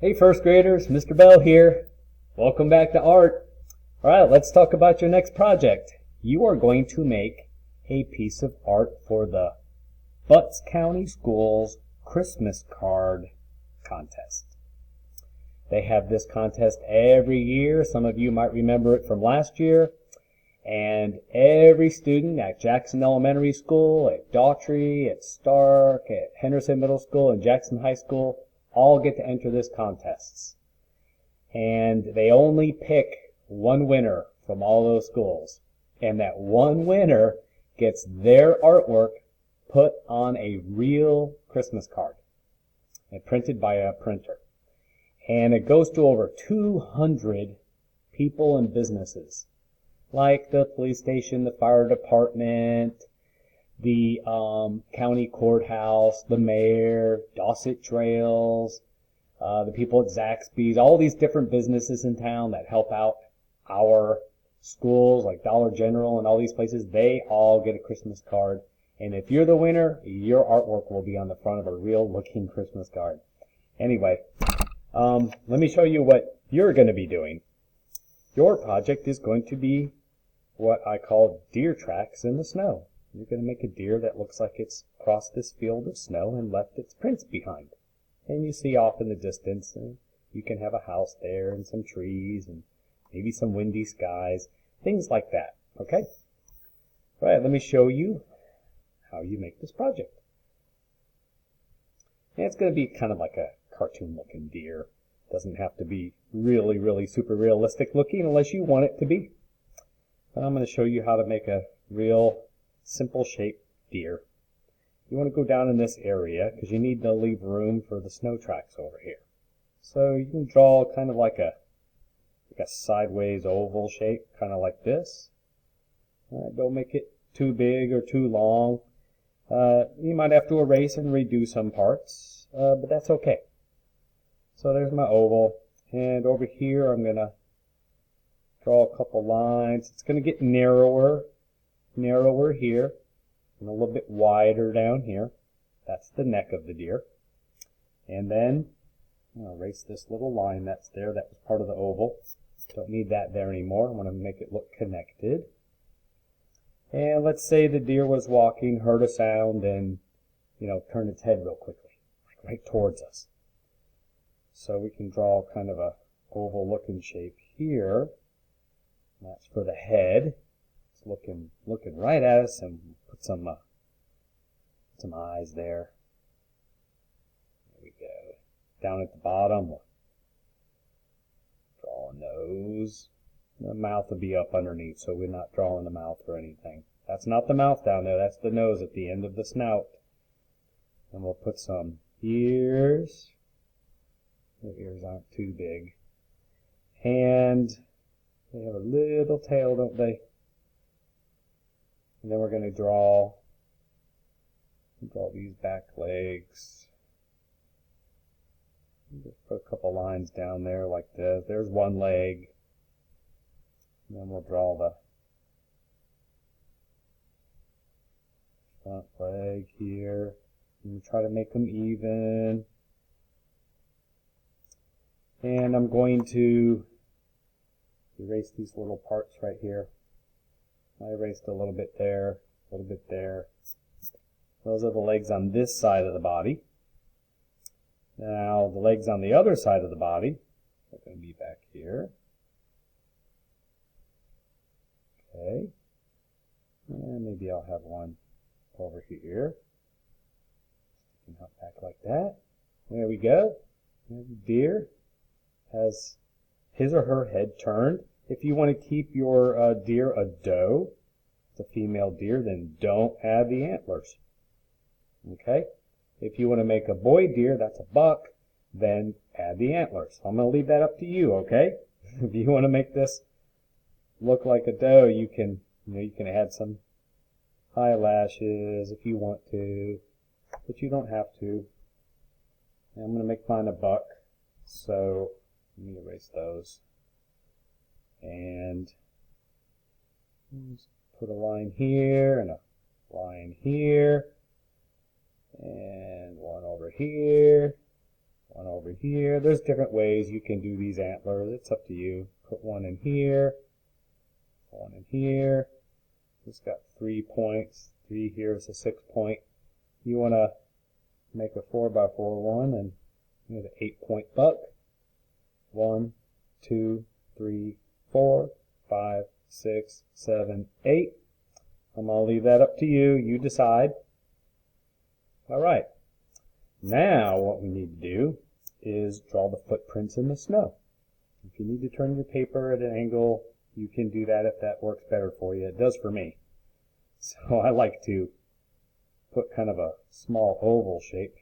Hey first graders, Mr. Bell here. Welcome back to art. Alright, let's talk about your next project. You are going to make a piece of art for the Butts County Schools Christmas Card Contest. They have this contest every year. Some of you might remember it from last year. And every student at Jackson Elementary School, at Daughtry, at Stark, at Henderson Middle School, and Jackson High School all get to enter this contest. And they only pick one winner from all those schools. And that one winner gets their artwork put on a real Christmas card and printed by a printer. And it goes to over 200 people and businesses, like the police station, the fire department, the county courthouse, the mayor, Dosset Trails, the people at Zaxby's, all these different businesses in town that help out our schools, like Dollar General and all these places. They all get a Christmas card. And if you're the winner, your artwork will be on the front of a real looking Christmas card. Anyway, let me show you what you're going to be doing. Your project is going to be what I call deer tracks in the snow. You're going to make a deer that looks like it's crossed this field of snow and left its prints behind. And you see off in the distance, and you can have a house there and some trees and maybe some windy skies, things like that. Okay? All right, let me show you how you make this project. And it's going to be kind of like a cartoon-looking deer. Doesn't have to be really, really super realistic looking unless you want it to be. But I'm going to show you how to make a real simple shaped deer. You want to go down in this area because you need to leave room for the snow tracks over here. So you can draw kind of like a sideways oval shape, kind of like this. Don't make it too big or too long. You might have to erase and redo some parts, but that's okay. So there's my oval, and over here I'm going to draw a couple lines. It's going to get narrower here, and a little bit wider down here. That's the neck of the deer. And then I'm going to erase this little line that's there. That was part of the oval. Don't need that there anymore. I want to make it look connected. And let's say the deer was walking, heard a sound, and turned its head real quickly, like right towards us. So we can draw kind of a oval looking shape here. That's for the head. It's looking right at us, and put some eyes there. There we go. Down at the bottom, we'll draw a nose. The mouth will be up underneath, so we're not drawing the mouth or anything. That's not the mouth down there. That's the nose at the end of the snout. And we'll put some ears. The ears aren't too big. And they have a little tail, don't they? And then we're going to draw these back legs. Just put a couple lines down there like this. There's one leg. And then we'll draw the front leg here. And try to make them even. And I'm going to erase these little parts right here. I erased a little bit there, a little bit there. Those are the legs on this side of the body. Now the legs on the other side of the body are going to be back here. Okay. And maybe I'll have one over here. Sticking out back like that. There we go. And the deer has his or her head turned. If you want to keep your deer a doe, it's a female deer, then don't add the antlers. Okay? If you want to make a boy deer, that's a buck, then add the antlers. I'm going to leave that up to you, okay? If you want to make this look like a doe, you can add some eyelashes if you want to, but you don't have to. And I'm going to make mine a buck, so let me erase those. And just put a line here and a line here and one over here One over here. There's different ways you can do these antlers. It's up to you. Put one in here. One in here. It's got 3 points. 3 here is a 6 point. You want to make a 4x4 one and make an 8-point buck. 1, 2, 3, 4, 5, 6, 7, 8. I'm going to leave that up to you. You decide. All right. Now what we need to do is draw the footprints in the snow. If you need to turn your paper at an angle, you can do that if that works better for you. It does for me. So I like to put kind of a small oval shape.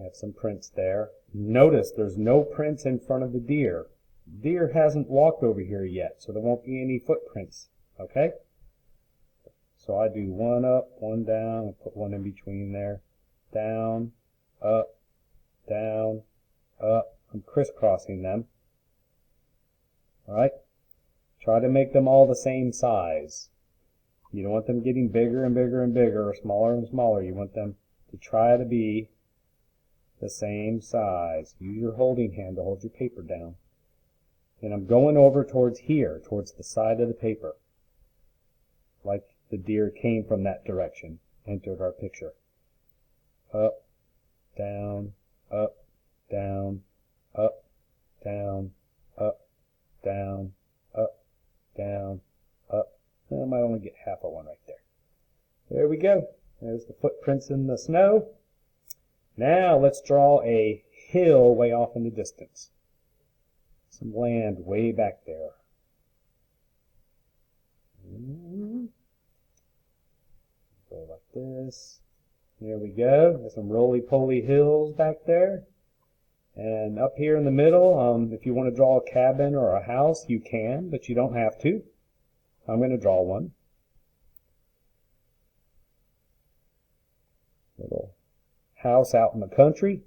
I have some prints there. Notice there's no prints in front of the deer. Deer hasn't walked over here yet, so there won't be any footprints. Okay? So I do one up, one down, and put one in between there. Down, up, down, up. I'm crisscrossing them. Alright? Try to make them all the same size. You don't want them getting bigger and bigger and bigger, or smaller and smaller. You want them to try to be the same size. Use your holding hand to hold your paper down. And I'm going over towards here, towards the side of the paper. Like the deer came from that direction, entered our picture. Up, down, up, down, up, down, up, down, up, down, up. I might only get half of one right there. There we go. There's the footprints in the snow. Now let's draw a hill way off in the distance. Some land way back there. Go like this. There we go. There's some roly-poly hills back there. And up here in the middle, if you want to draw a cabin or a house, you can, but you don't have to. I'm going to draw one. Little house out in the country.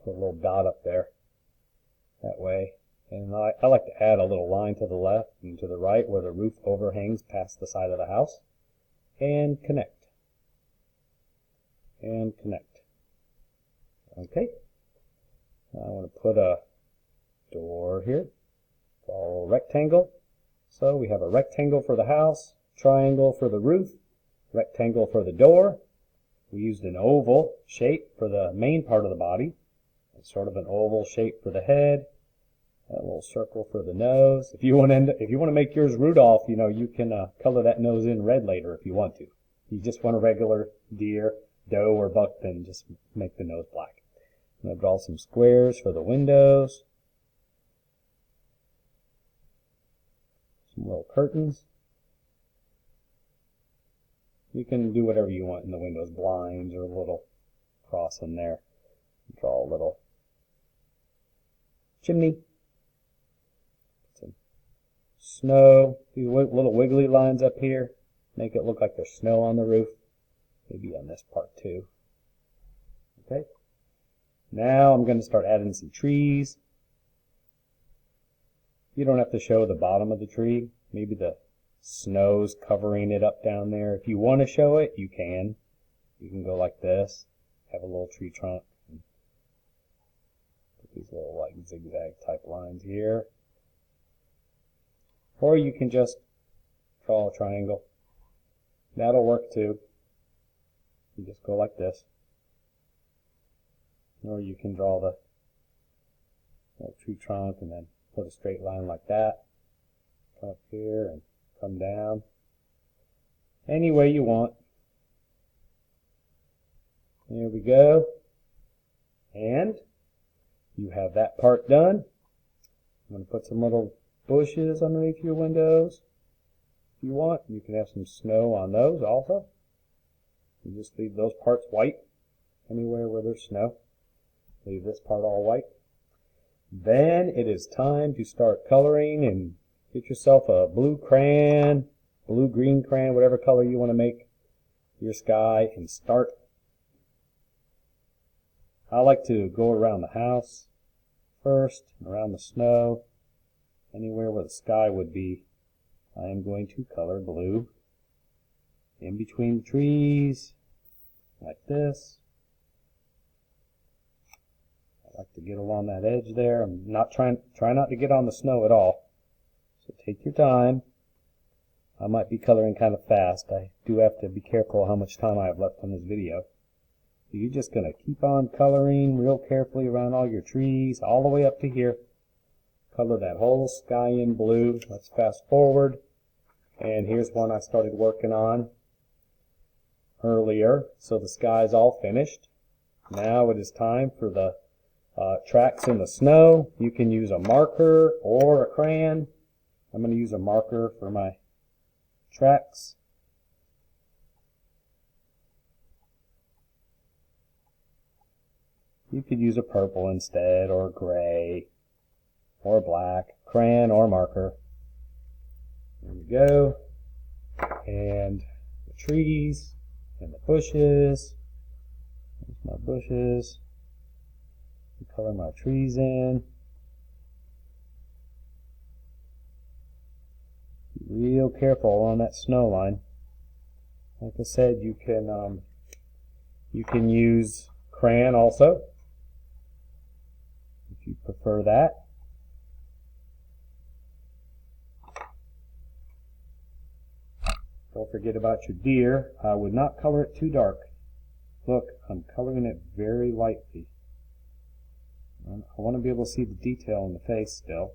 Put a little dot up there. That way. And I like to add a little line to the left and to the right where the roof overhangs past the side of the house. And connect. And connect. Okay. I want to put a door here. Draw a rectangle. So we have a rectangle for the house, triangle for the roof, rectangle for the door. We used an oval shape for the main part of the body. It's sort of an oval shape for the head. A little circle for the nose. If you want to make yours Rudolph, you can color that nose in red later if you want to. If you just want a regular deer, doe, or buck, then just make the nose black. I'm going to draw some squares for the windows. Some little curtains. You can do whatever you want in the windows, blinds or a little cross in there. Draw a little chimney. Some snow. These little wiggly lines up here make it look like there's snow on the roof. Maybe on this part too. Okay. Now I'm going to start adding some trees. You don't have to show the bottom of the tree. Maybe the snow's covering it up down there. If you want to show it, you can. You can go like this. Have a little tree trunk. And put these little like zigzag type lines here. Or you can just draw a triangle. That'll work too. You just go like this. Or you can draw the little tree trunk and then put a straight line like that. Come up here and come down. Any way you want. There we go. And you have that part done. I'm going to put some little bushes underneath your windows. If you want, you can have some snow on those also. You just leave those parts white. Anywhere where there's snow. Leave this part all white. Then it is time to start coloring and get yourself a blue crayon, blue green crayon, whatever color you want to make your sky, and start. I like to go around the house first, around the snow, anywhere where the sky would be. I am going to color blue in between the trees, like this. I like to get along that edge there. I'm not try not to get on the snow at all. So take your time. I might be coloring kind of fast. I do have to be careful how much time I have left on this video. So you're just going to keep on coloring real carefully around all your trees, all the way up to here. Color that whole sky in blue. Let's fast forward. And here's one I started working on earlier. So the sky's all finished. Now it is time for the tracks in the snow. You can use a marker or a crayon. I'm going to use a marker for my tracks. You could use a purple instead, or gray, or black, crayon or marker. There we go. And the trees and the bushes. There's my bushes. Color my trees in. Be real careful on that snow line. Like I said, you can use crayon also, if you prefer that. Don't forget about your deer. I would not color it too dark. Look, I'm coloring it very lightly. I want to be able to see the detail in the face still.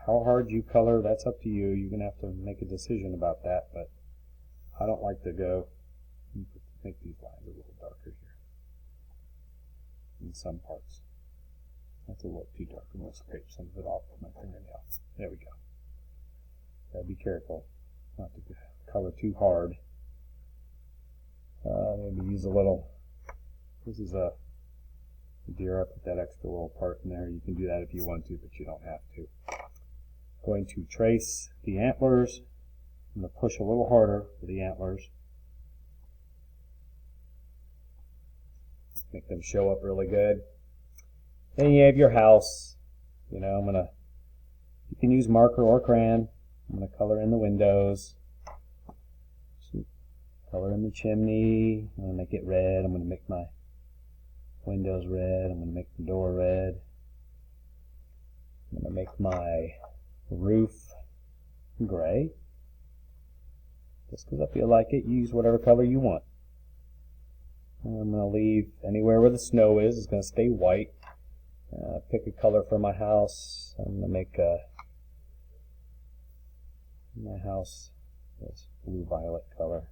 How hard you color, that's up to you. You're going to have to make a decision about that, but I don't like to go make these lines a little darker here in some parts. That's a little too dark. I'm going to scrape some of it off with my fingernail. There we go. Gotta be careful not to color too hard. Maybe use a little, this is a deer. I put that extra little part in there. You can do that if you want to, but you don't have to. Going to trace the antlers. I'm going to push a little harder for the antlers. Make them show up really good. Then you have your house. You know, you can use marker or crayon. I'm going to color in the windows. Color in the chimney. I'm going to make it red. I'm going to make my windows red. I'm going to make the door red. I'm going to make my roof gray. Just because I feel like it, use whatever color you want. I'm going to leave anywhere where the snow is going to stay white. Pick a color for my house. I'm going to make my house this blue-violet color.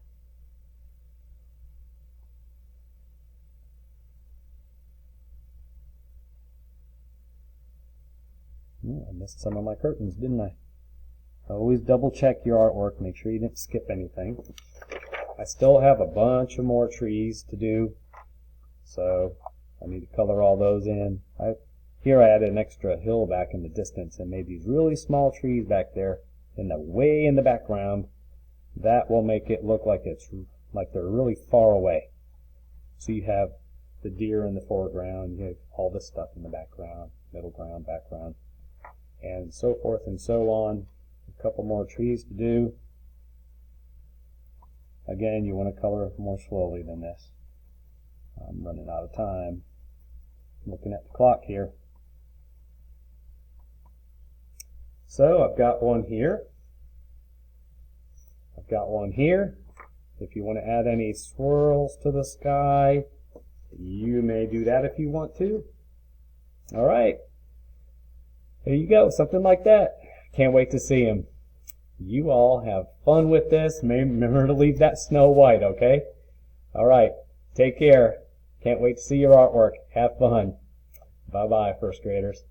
I missed some of my curtains, didn't I? Always double check your artwork, make sure you didn't skip anything. I still have a bunch of more trees to do, so I need to color all those in. Here I added an extra hill back in the distance and made these really small trees back there way in the background. That will make it look like they're really far away. So you have the deer in the foreground, you have all this stuff in the background, middle ground, background, and so forth and so on. A couple more trees to do. Again, you want to color more slowly than this. I'm running out of time. I'm looking at the clock here. So I've got one here. I've got one here. If you want to add any swirls to the sky, you may do that if you want to. All right. There you go, something like that. Can't wait to see them. You all have fun with this. Remember to leave that snow white, okay? All right, take care. Can't wait to see your artwork. Have fun. Bye-bye, first graders.